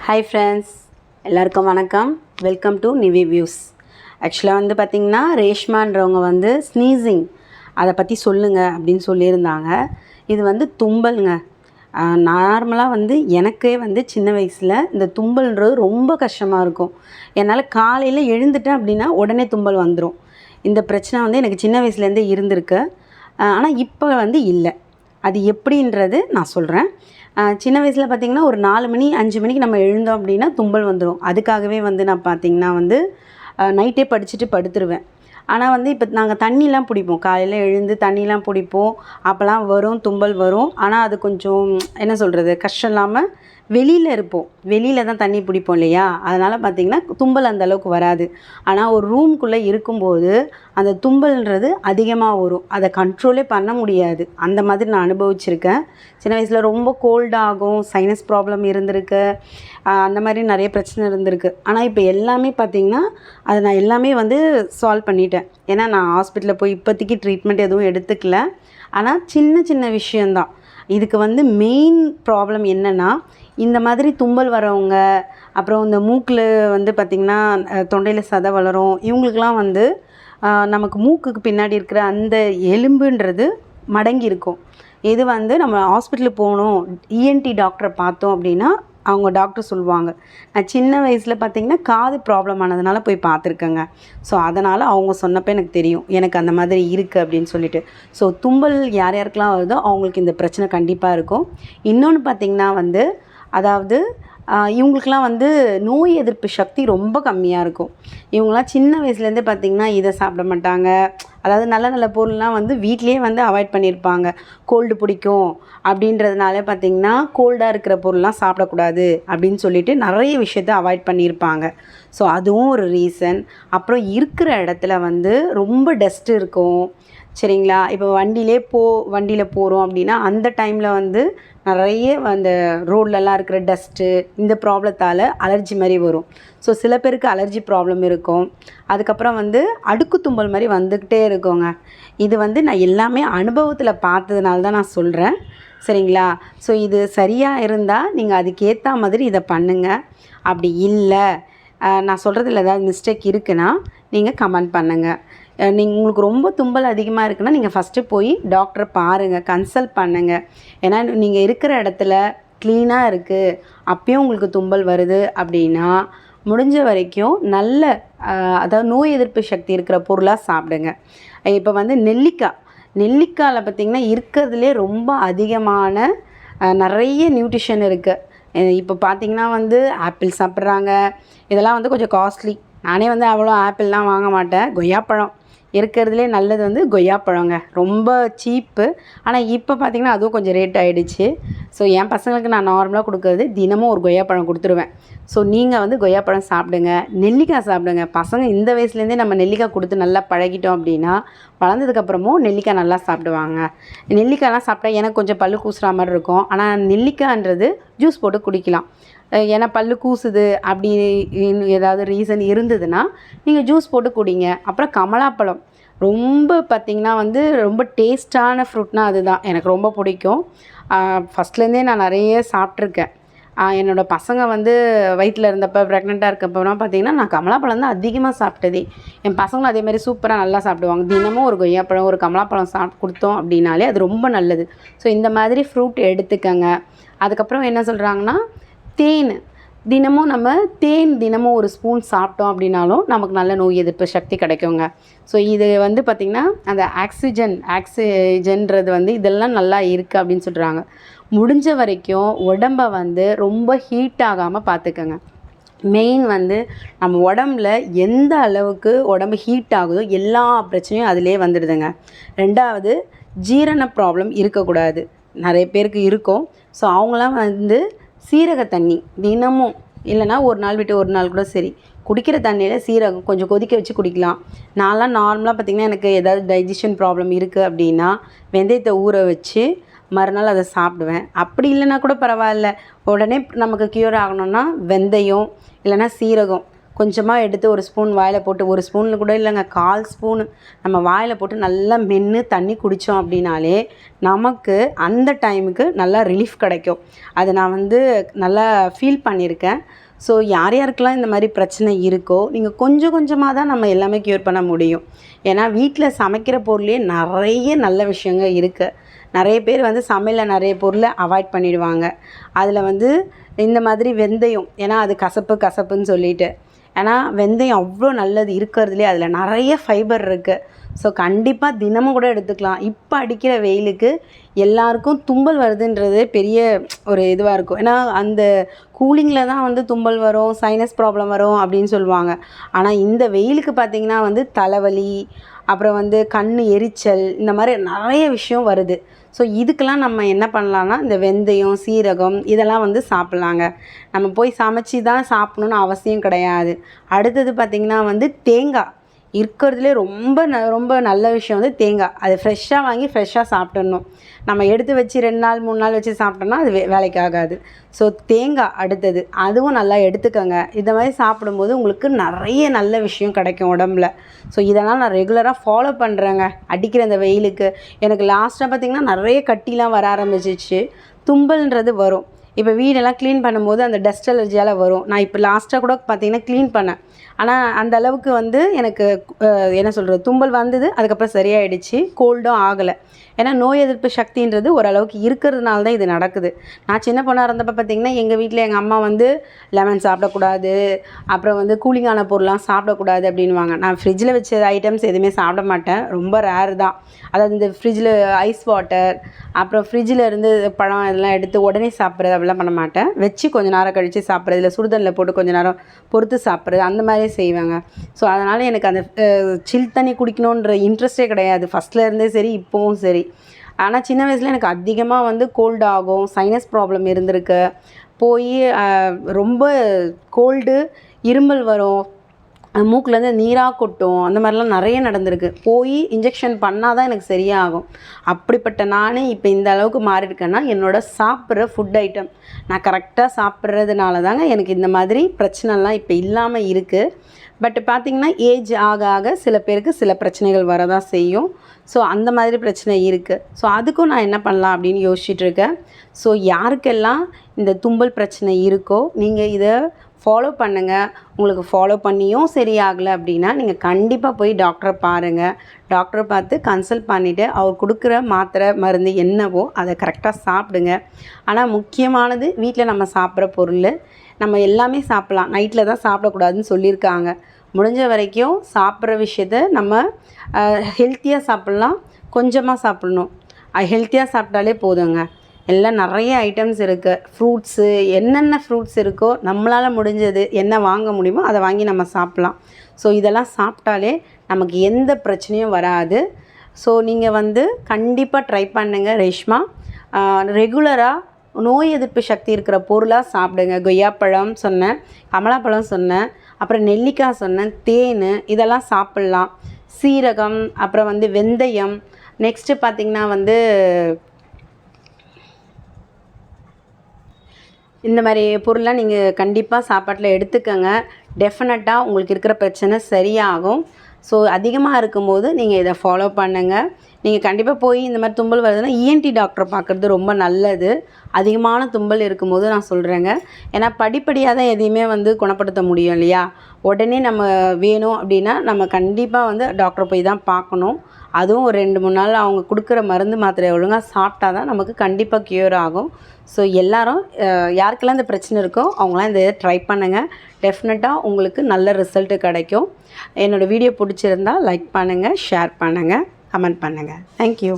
Hi friends, எல்லாருக்கும் வணக்கம். Welcome to Nivi views. ஆக்சுவலாக வந்து பார்த்திங்கன்னா ரேஷ்மான்றவங்க வந்து ஸ்னீசிங் அதை பற்றி சொல்லுங்கள் அப்படின்னு சொல்லியிருந்தாங்க. இது வந்து தும்பலுங்க. நார்மலாக வந்து எனக்கே வந்து சின்ன வயசில் இந்த தும்பல்ன்றது ரொம்ப கஷ்டமாக இருக்கும். என்னால் காலையில் எழுந்துட்டேன் அப்படின்னா உடனே தும்பல் வந்துடும். இந்த பிரச்சனை வந்து எனக்கு சின்ன வயசுலேருந்தே இருந்திருக்கு. ஆனால் இப்போ வந்து இல்லை. அது எப்படின்றது நான் சொல்கிறேன். சின்ன வயசில் பார்த்திங்கன்னா ஒரு 4 மணி 5 மணிக்கு நம்ம எழுந்தோம் அப்படின்னா தும்பல் வந்துடும். அதுக்காகவே வந்து நான் பார்த்திங்கன்னா வந்து நைட்டே படிச்சுட்டு படுத்துருவேன். ஆனால் வந்து இப்போ நாங்கள் தண்ணிலாம் பிடிப்போம். காலையில் எழுந்து தண்ணிலாம் பிடிப்போம். அப்போல்லாம் வரும், தும்பல் வரும். ஆனால் அது கொஞ்சம் என்ன சொல்கிறது, கஷ்டம் இல்லாமல் வெளியில் இருப்போம். வெளியில் தான் தண்ணி பிடிப்போம் இல்லையா? அதனால் பார்த்திங்கன்னா தும்பல் அந்தளவுக்கு வராது. ஆனால் ஒரு ரூம்குள்ளே இருக்கும்போது அந்த தும்பல்ன்றது அதிகமாக வரும். அதை கண்ட்ரோலே பண்ண முடியாது. அந்த மாதிரி நான் அனுபவிச்சிருக்கேன். சின்ன வயசில் ரொம்ப கோல்டாகும், சைனஸ் ப்ராப்ளம் இருந்திருக்கு, அந்த மாதிரி நிறைய பிரச்சனை இருந்திருக்கு. ஆனால் இப்போ எல்லாமே பார்த்திங்கன்னா அதை நான் எல்லாமே வந்து சால்வ் பண்ணிட்டேன். ஏன்னா நான் ஹாஸ்பிட்டலில் போய் இப்போதைக்கு ட்ரீட்மெண்ட் எதுவும் எடுத்துக்கல. ஆனால் சின்ன சின்ன விஷயந்தான். இதுக்கு வந்து மெயின் ப்ராப்ளம் என்னென்னா, இந்த மாதிரி தும்பல் வரவங்க, அப்புறம் இந்த மூக்கில் வந்து பார்த்திங்கன்னா தொண்டையில் சதை வளரும், இவங்களுக்கெலாம் வந்து நமக்கு மூக்குக்கு பின்னாடி இருக்கிற அந்த எலும்புன்றது மடங்கி இருக்கும். இது வந்து நம்ம ஹாஸ்பிட்டலுக்கு போகணும், இஎன்டி டாக்டரை பார்த்தோம் அப்படின்னா அவங்க டாக்டர் சொல்லுவாங்க. நான் சின்ன வயசில் பார்த்திங்கன்னா காது ப்ராப்ளம் ஆனதுனால போய் பார்த்துருக்கேங்க. ஸோ அதனால் அவங்க சொன்னப்போ எனக்கு தெரியும் எனக்கு அந்த மாதிரி இருக்குது அப்படின்னு சொல்லிட்டு. ஸோ தும்பல் யார் யாருக்கெல்லாம் வருதோ அவங்களுக்கு இந்த பிரச்சனை கண்டிப்பாக இருக்கும். இன்னொன்று பார்த்திங்கன்னா வந்து அதாவது இவங்களுக்கெலாம் வந்து நோய் எதிர்ப்பு சக்தி ரொம்ப கம்மியாக இருக்கும். இவங்களாம் சின்ன வயசுலேருந்தே பார்த்திங்கன்னா இதை சாப்பிட மாட்டாங்க. அதாவது நல்ல நல்ல பொருள்லாம் வந்து வீட்லேயே வந்து அவாய்ட் பண்ணியிருப்பாங்க. கோல்டு பிடிக்கும் அப்படின்றதுனால பார்த்திங்கன்னா கோல்டாக இருக்கிற பொருள்லாம் சாப்பிடக்கூடாது அப்படின்னு சொல்லிட்டு நிறைய விஷயத்த அவாய்ட் பண்ணியிருப்பாங்க. ஸோ அதுவும் ஒரு ரீசன். அப்புறம் இருக்கிற இடத்துல வந்து ரொம்ப டஸ்ட்டு இருக்கும். சரிங்களா? இப்போ வண்டியில் போகிறோம் அப்படின்னா அந்த டைமில் வந்து நிறைய அந்த ரோட்லலாம் இருக்கிற டஸ்ட்டு, இந்த ப்ராப்ளத்தால் அலர்ஜி மாதிரி வரும். ஸோ சில பேருக்கு அலர்ஜி ப்ராப்ளம் இருக்கும். அதுக்கப்புறம் வந்து அடுக்கு தும்பல் மாதிரி வந்துக்கிட்டே இருக்குங்க. இது வந்து நான் எல்லாமே அனுபவத்தில் பார்த்ததுனால தான் நான் சொல்கிறேன். சரிங்களா? ஸோ இது சரியாக இருந்தால் நீங்கள் அதுக்கேற்ற மாதிரி இதை பண்ணுங்கள். அப்படி இல்லை, நான் சொல்கிறதுல ஏதாவது மிஸ்டேக் இருக்குன்னா நீங்கள் கமெண்ட் பண்ணுங்கள். உங்களுக்கு ரொம்ப தும்பல் அதிகமாக இருக்குன்னா நீங்கள் ஃபஸ்ட்டு போய் டாக்டரை பாருங்கள், கன்சல்ட் பண்ணுங்கள். ஏன்னா நீங்கள் இருக்கிற இடத்துல க்ளீனாக இருக்குது, அப்பயும் உங்களுக்கு தும்பல் வருது அப்படின்னா முடிஞ்ச வரைக்கும் நல்ல அதாவது நோய் எதிர்ப்பு சக்தி இருக்கிற பொருளாக சாப்பிடுங்க. இப்போ வந்து நெல்லிக்காயில் பார்த்திங்கன்னா இருக்கிறதுலே ரொம்ப அதிகமான நிறைய நியூட்ரிஷன் இருக்குது. இப்போ பார்த்திங்கன்னா வந்து ஆப்பிள் சாப்பிட்றாங்க. இதெல்லாம் வந்து கொஞ்சம் காஸ்ட்லி. நானே வந்து அவ்வளோ ஆப்பிள்லாம் வாங்க மாட்டேன். கொய்யாப்பழம் இருக்கிறதுலே நல்லது வந்து கொய்யாப்பழங்க, ரொம்ப சீப்பு. ஆனால் இப்போ பார்த்திங்கன்னா அதுவும் கொஞ்சம் ரேட் ஆகிடுச்சு. ஸோ என் பசங்களுக்கு நான் நார்மலாக கொடுக்குறது தினமும் ஒரு கொய்யாப்பழம் கொடுத்துருவேன். ஸோ நீங்கள் வந்து கொய்யாப்பழம் சாப்பிடுங்க, நெல்லிக்காய் சாப்பிடுங்க. பசங்க இந்த வயசுலேருந்தே நம்ம நெல்லிக்காய் கொடுத்து நல்லா பழகிட்டோம் அப்படின்னா வளர்ந்ததுக்கப்புறமும் நெல்லிக்காய் நல்லா சாப்பிடுவாங்க. நெல்லிக்காய்லாம் சாப்பிட்டா எனக்கு கொஞ்சம் பல்லு கூசுகிற மாதிரி இருக்கும். ஆனால் நெல்லிக்காய்ன்றது ஜூஸ் போட்டு குடிக்கலாம். ஏன்னா பல்லு கூசுது அப்படி ஏதாவது ரீசன் இருந்ததுன்னா நீங்கள் ஜூஸ் போட்டு குடிங்க. அப்புறம் கமலாப்பழம் ரொம்ப பார்த்திங்கன்னா வந்து ரொம்ப டேஸ்டான ஃப்ரூட்னால் அதுதான் எனக்கு ரொம்ப பிடிக்கும். ஃபஸ்ட்லேருந்தே நான் நிறைய சாப்பிட்ருக்கேன். என்னோடய பசங்க வந்து வயிற்றில் இருந்தப்போ ப்ரெக்னெண்ட்டாக இருக்கப்போலாம் பார்த்திங்கன்னா நான் கமலாப்பழம் தான் அதிகமாக சாப்பிட்டதே. என் பசங்களும் அதேமாதிரி சூப்பராக நல்லா சாப்பிடுவாங்க. தினமும் ஒரு கொய்யாப்பழம் ஒரு கமலாப்பழம் கொடுத்தோம் அப்படின்னாலே அது ரொம்ப நல்லது. ஸோ இந்த மாதிரி ஃப்ரூட் எடுத்துக்கங்க. அதுக்கப்புறம் என்ன சொல்கிறாங்கன்னா தேன் தினமும் ஒரு ஸ்பூன் சாப்பிட்டோம் அப்படின்னாலும் நமக்கு நல்ல நோய் எதிர்ப்பு சக்தி கிடைக்குங்க. ஸோ இது வந்து பார்த்திங்கன்னா அந்த ஆக்சிஜன்றது வந்து இதெல்லாம் நல்லா இருக்குது அப்படின்னு சொல்கிறாங்க. முடிஞ்ச வரைக்கும் உடம்பை வந்து ரொம்ப ஹீட் ஆகாமல் பார்த்துக்கங்க. மெயின் வந்து நம்ம உடம்புல எந்த அளவுக்கு உடம்பு ஹீட் ஆகுதோ எல்லா பிரச்சனையும் அதிலே வந்துடுதுங்க. ரெண்டாவது, ஜீரண ப்ராப்ளம் இருக்கக்கூடாது. நிறைய பேருக்கு இருக்கும். ஸோ அவங்களாம் வந்து சீரக தண்ணி தினமும், இல்லைனா ஒரு நாள் விட்டு ஒரு நாள் கூட சரி, குடிக்கிற தண்ணியில் சீரகம் கொஞ்சம் கொதிக்க வச்சு குடிக்கலாம். நான்லாம் நார்மலாக பார்த்திங்கன்னா எனக்கு ஏதாவது டைஜஷன் ப்ராப்ளம் இருக்குது அப்படின்னா வெந்தயத்தை ஊற வச்சு மறுநாள் அதை சாப்பிடுவேன். அப்படி இல்லைனா கூட பரவாயில்ல, உடனே நமக்கு க்யூர் ஆகணும்னா வெந்தயம் இல்லைனா சீரகம் கொஞ்சமாக எடுத்து ஒரு ஸ்பூன் வாயில் போட்டு, ஒரு ஸ்பூனில் கூட இல்லைங்க, 1/4 ஸ்பூனு நம்ம வாயில் போட்டு நல்லா மென்று தண்ணி குடித்தோம் அப்படின்னாலே நமக்கு அந்த டைமுக்கு நல்லா ரிலீஃப் கிடைக்கும். அதை நான் வந்து நல்லா ஃபீல் பண்ணியிருக்கேன். ஸோ யார் யாருக்கெல்லாம் இந்த மாதிரி பிரச்சனை இருக்கோ, நீங்கள் கொஞ்சம் கொஞ்சமாக தான் நம்ம எல்லாமே க்யூர் பண்ண முடியும். ஏன்னா வீட்டில் சமைக்கிற பொருளே நிறைய நல்ல விஷயங்கள் இருக்குது. நிறைய பேர் வந்து சமையலில் நிறைய பொருளை அவாய்ட் பண்ணிடுவாங்க. அதில் வந்து இந்த மாதிரி வெந்தயம், ஏன்னா அது கசப்புன்னு சொல்லிட்டு, ஏன்னா வெந்தயம் அவ்வளோ நல்லது இருக்கிறதுலே, அதில் நிறைய ஃபைபர் இருக்குது. ஸோ கண்டிப்பாக தினமும் கூட எடுத்துக்கலாம். இப்போ அடிக்கிற வெயிலுக்கு எல்லாருக்கும் தும்பல் வருதுன்றது பெரிய ஒரு இதுவாக இருக்கும். ஏன்னா அந்த கூலிங்கில் தான் வந்து தும்பல் வரும், சைனஸ் ப்ராப்ளம் வரும் அப்படின்னு சொல்லுவாங்க. ஆனால் இந்த வெயிலுக்கு பார்த்திங்கன்னா வந்து தலைவலி, அப்புறம் வந்து கண் எரிச்சல், இந்த மாதிரி நிறைய விஷயம் வருது. ஸோ இதுக்கெல்லாம் நம்ம என்ன பண்ணலான்னா, இந்த வெந்தயம், சீரகம் இதெல்லாம் வந்து சாப்பிட்லாங்க. நம்ம போய் சமைச்சி தான் சாப்பிட்ணுன்னு அவசியம் கிடையாது. அடுத்தது பார்த்திங்கன்னா வந்து தேங்காய் இருக்கிறதுலே ரொம்ப நல்ல விஷயம் வந்து தேங்காய். அது ஃப்ரெஷ்ஷாக வாங்கி ஃப்ரெஷ்ஷாக சாப்பிட்றணும். நம்ம எடுத்து வச்சு 2 நாள் 3 நாள் வச்சு சாப்பிட்டோம்னா அது வேலைக்கு ஆகாது. ஸோ தேங்காய் அடுத்தது, அதுவும் நல்லா எடுத்துக்கோங்க. இந்த மாதிரி சாப்பிடும்போது உங்களுக்கு நிறைய நல்ல விஷயம் கிடைக்கும் உடம்புல. ஸோ இதெல்லாம் நான் ரெகுலராக ஃபாலோ பண்ணுறேங்க. அடிக்கிற இந்த வெயிலுக்கு எனக்கு லாஸ்ட்டாக பார்த்திங்கன்னா நிறைய கட்டிலாம் வர ஆரம்பிச்சிச்சு. தும்பல்ன்றது வரும். இப்போ வீடெல்லாம் க்ளீன் பண்ணும்போது அந்த டஸ்ட் அலர்ஜியால் வரும். நான் இப்போ லாஸ்ட்டாக கூட பார்த்திங்கன்னா க்ளீன் பண்ணேன். ஆனால் அந்த அளவுக்கு வந்து எனக்கு என்ன சொல்கிறது, தும்பல் வந்தது, அதுக்கப்புறம் சரியாயிடுச்சு. கோல்டும் ஆகலை. ஏன்னா நோய் எதிர்ப்பு சக்தின்றது ஓரளவுக்கு இருக்கிறதுனால தான் இது நடக்குது. நான் சின்ன பொண்ணாக இருந்தப்போ பார்த்திங்கன்னா எங்கள் வீட்டில் எங்கள் அம்மா வந்து லெமன் சாப்பிடக்கூடாது, அப்புறம் வந்து கூலிங்கான பொருள்லாம் சாப்பிடக்கூடாது அப்படின்வாங்க. நான் ஃப்ரிட்ஜில் வச்ச ஐட்டம்ஸ் எதுவுமே சாப்பிட மாட்டேன். ரொம்ப ரேர் தான். அதாவது இந்த ஃப்ரிட்ஜில் ஐஸ் வாட்டர், அப்புறம் ஃப்ரிட்ஜில் இருந்து பழம் இதெல்லாம் எடுத்து உடனே சாப்பிட்றது அப்படிலாம் பண்ண மாட்டேன். வச்சு கொஞ்சம் நேரம் கழித்து சாப்பிட்றது, இல்லை சுடுதண்ணில் போட்டு கொஞ்சம் நேரம் பொறுத்து சாப்பிட்றது, அந்த மாதிரி செய்வாங்க. ஸோ அதனால் எனக்கு அந்த சில் தண்ணி குடிக்கணுன்ற இன்ட்ரெஸ்ட்டே கிடையாது, ஃபஸ்ட்டில் இருந்தே சரி இப்போவும் சரி. ஆனால் சின்ன வயசில் எனக்கு அதிகமாக வந்து கோல்டு ஆகும், சைனஸ் ப்ராப்ளம் இருந்திருக்கு. போய் ரொம்ப கோல்டு, இருமல் வரும், மூக்குலேருந்து நீராக கொட்டும், அந்த மாதிரிலாம் நிறைய நடந்திருக்கு. போய் இன்ஜெக்ஷன் பண்ணால் தான் எனக்கு சரியாகும். அப்படிப்பட்ட நானே இப்போ இந்த அளவுக்கு மாறியிருக்கேன்னா என்னோடய சாப்பிட்ற ஃபுட் ஐட்டம் நான் கரெக்டாக சாப்பிட்றதுனால தாங்க எனக்கு இந்த மாதிரி பிரச்சனைலாம் இப்போ இல்லாமல் இருக்குது. பட் பார்த்திங்கன்னா ஏஜ் ஆக ஆக சில பேருக்கு சில பிரச்சனைகள் வரதான் செய்யும். ஸோ அந்த மாதிரி பிரச்சனை இருக்குது. ஸோ அதுக்கும் நான் என்ன பண்ணலாம் அப்படின்னு யோசிச்சுட்ருக்கேன். ஸோ யாருக்கெல்லாம் இந்த தும்பல் பிரச்சனை இருக்கோ நீங்கள் இதை ஃபாலோ பண்ணுங்கள். உங்களுக்கு ஃபாலோ பண்ணியும் சரியாகலை அப்படின்னா நீங்கள் கண்டிப்பாக போய் டாக்டரை பாருங்கள். டாக்டரை பார்த்து கன்சல்ட் பண்ணிவிட்டு அவர் கொடுக்குற மாத்திரை மருந்து என்னவோ அதை கரெக்டாக சாப்பிடுங்க. ஆனால் முக்கியமானது வீட்டில் நம்ம சாப்பிட்ற பொருள் நம்ம எல்லாமே சாப்பிட்லாம், நைட்டில் தான் சாப்பிடக்கூடாதுன்னு சொல்லியிருக்காங்க. முடிஞ்ச வரைக்கும் சாப்பிட்ற விஷயத்த நம்ம ஹெல்த்தியாக சாப்பிட்லாம், கொஞ்சமாக சாப்பிட்ணும். ஹெல்த்தியாக சாப்பிட்டாலே போதுங்க. எல்லாம் நிறைய ஐட்டம்ஸ் இருக்குது. ஃப்ரூட்ஸு, என்னென்ன ஃப்ரூட்ஸ் இருக்கோ நம்மளால் முடிஞ்சது என்ன வாங்க முடியுமோ அதை வாங்கி நம்ம சாப்பிட்லாம். ஸோ இதெல்லாம் சாப்பிட்டாலே நமக்கு எந்த பிரச்சனையும் வராது. ஸோ நீங்கள் வந்து கண்டிப்பாக ட்ரை பண்ணுங்கள் ரேஷ்மா. ரெகுலராக நோய் எதிர்ப்பு சக்தி இருக்கிற பொருளாக சாப்பிடுங்க. கொய்யாப்பழம் சொன்னேன், கமலாப்பழம் சொன்னேன், அப்புறம் நெல்லிக்காய் சொன்னேன், தேன் இதெல்லாம் சாப்பிட்லாம். சீரகம், அப்புறம் வந்து வெந்தயம், நெக்ஸ்ட்டு பார்த்திங்கன்னா வந்து இந்த மாதிரி பொருள்லாம் நீங்கள் கண்டிப்பாக சாப்பாட்டில் எடுத்துக்கங்க. டெஃபினட்டாக உங்களுக்கு இருக்கிற பிரச்சனை சரியாகும். ஸோ அதிகமாக இருக்கும்போது நீங்கள் இதை ஃபாலோ பண்ணுங்கள். நீங்கள் கண்டிப்பாக போய் இந்த மாதிரி தும்பல் வருதுன்னா இஎன்டி டாக்டரை பார்க்குறது ரொம்ப நல்லது. அதிகமான தும்பல் இருக்கும்போது நான் சொல்கிறேங்க. ஏன்னா படிப்படியாக தான் எதையுமே வந்து குணப்படுத்த முடியும் இல்லையா. உடனே நம்ம வேணும் அப்படின்னா நம்ம கண்டிப்பாக வந்து டாக்டரை போய் தான் பார்க்கணும். அதுவும் ஒரு 2-3 நாள் அவங்க கொடுக்குற மருந்து மாத்திரை ஒழுங்காக சாப்பிட்டா தான் நமக்கு கண்டிப்பாக க்யூர் ஆகும். ஸோ எல்லோரும் யாருக்கெல்லாம் இந்த பிரச்சனை இருக்கோ அவங்களாம் இதை ட்ரை பண்ணுங்கள். டெஃபினட்டாக உங்களுக்கு நல்ல ரிசல்ட்டு கிடைக்கும். என்னோடய வீடியோ பிடிச்சிருந்தால் லைக் பண்ணுங்கள், ஷேர் பண்ணுங்கள், கமெண்ட் பண்ணுங்கள். தேங்க்யூ.